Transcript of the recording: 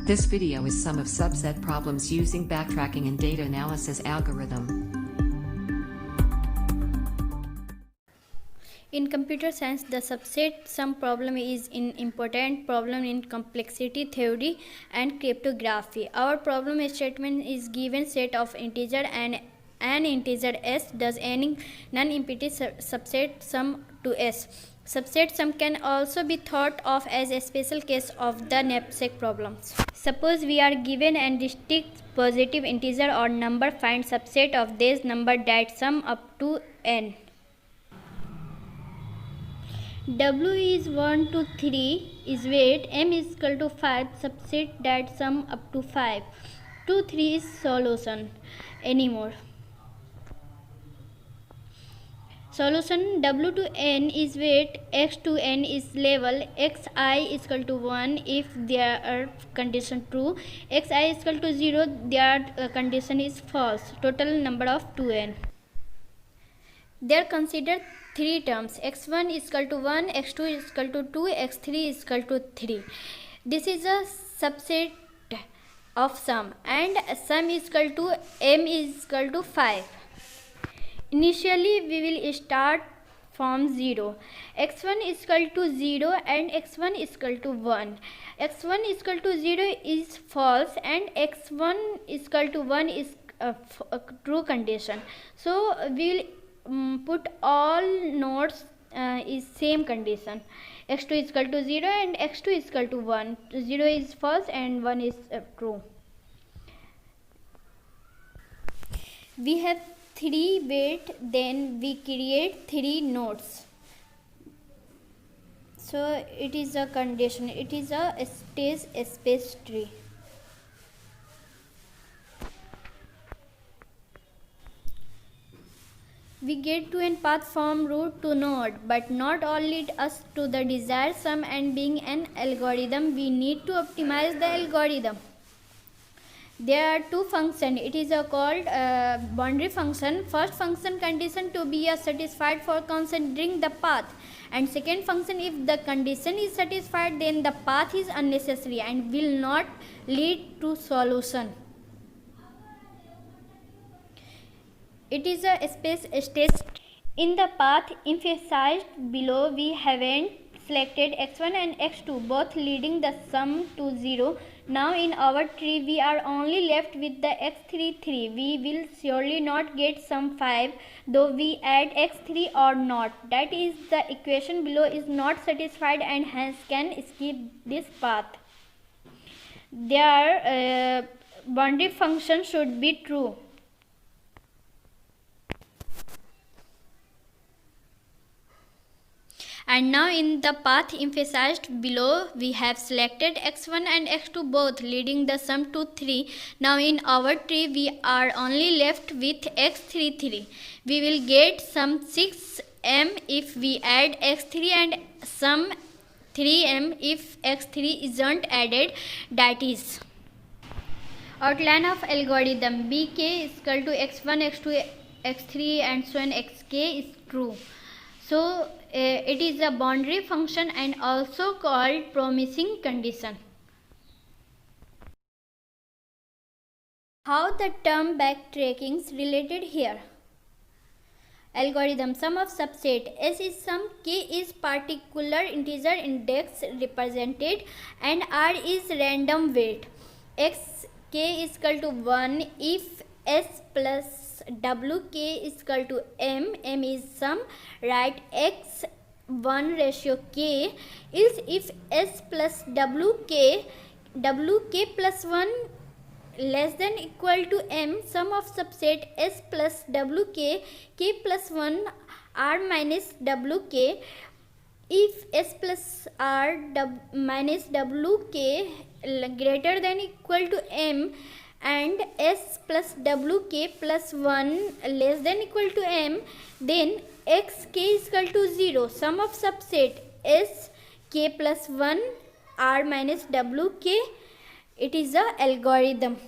This video is some of subset problems using backtracking and data analysis algorithm. In computer science, the subset sum problem is an important problem in complexity theory and cryptography. Our problem statement is given set of integer and an integer s does any non-empty subset sum to s. Subset sum can also be thought of as a special case of the knapsack problems. Suppose we are given a distinct positive integer or number, find subset of this number that sum up to n. W is 1 to 3 is weight, m is equal to 5 subset that sum up to 5. 2, 3 is solution anymore. Solution W to n is weight, x to n is level, xi is equal to 1 if their condition true, xi is equal to 0 their condition is false. Total number of 2n. There consider three terms, x1 is equal to 1, x2 is equal to 2, x3 is equal to 3. This is a subset of sum and sum is equal to m is equal to 5. Initially we will start from 0. x1 is equal to 0 and x1 is equal to 1. x1 is equal to 0 is false and x1 is equal to 1 is a true condition. So we will put all nodes is same condition. x2 is equal to 0 and x2 is equal to 1. 0 is false and 1 is true. We have 3 weight, then we create 3 nodes. So it is a condition, it is a state space tree. We get to a path from root to node, but not all lead us to the desired sum, and being an algorithm, we need to optimize the algorithm. There are two functions. It is called boundary function. First function condition to be satisfied for considering the path, and second function if the condition is satisfied then the path is unnecessary and will not lead to solution. It is a space state. In the path emphasized below, we haven't selected x1 and x2, both leading the sum to 0. Now in our tree we are only left with the x3 3. We will surely not get sum 5 though we add x3 or not. That is, the equation below is not satisfied and hence can skip this path. Their boundary function should be true. And now in the path emphasized below, we have selected x1 and x2 both leading the sum to 3. Now in our tree we are only left with x3 3. We will get sum 6m if we add x3 and sum 3m if x3 isn't added. That is, outline of algorithm. bk is equal to x1, x2, x3 and so on xk is true. So it is a boundary function and also called promising condition. How the term backtracking is related here. Algorithm. Sum of subset S is sum, K is particular integer index represented and R is random weight. X k is equal to 1 if S plus wk is equal to m is sum. Write x1 ratio k is if s plus wk plus 1 less than equal to m. Sum of subset s plus wk k plus 1 r minus wk if s plus r minus wk greater than equal to m and s plus wk plus 1 less than equal to m, then xk is equal to 0. Sum of subset s k plus 1 r minus wk. It is a algorithm.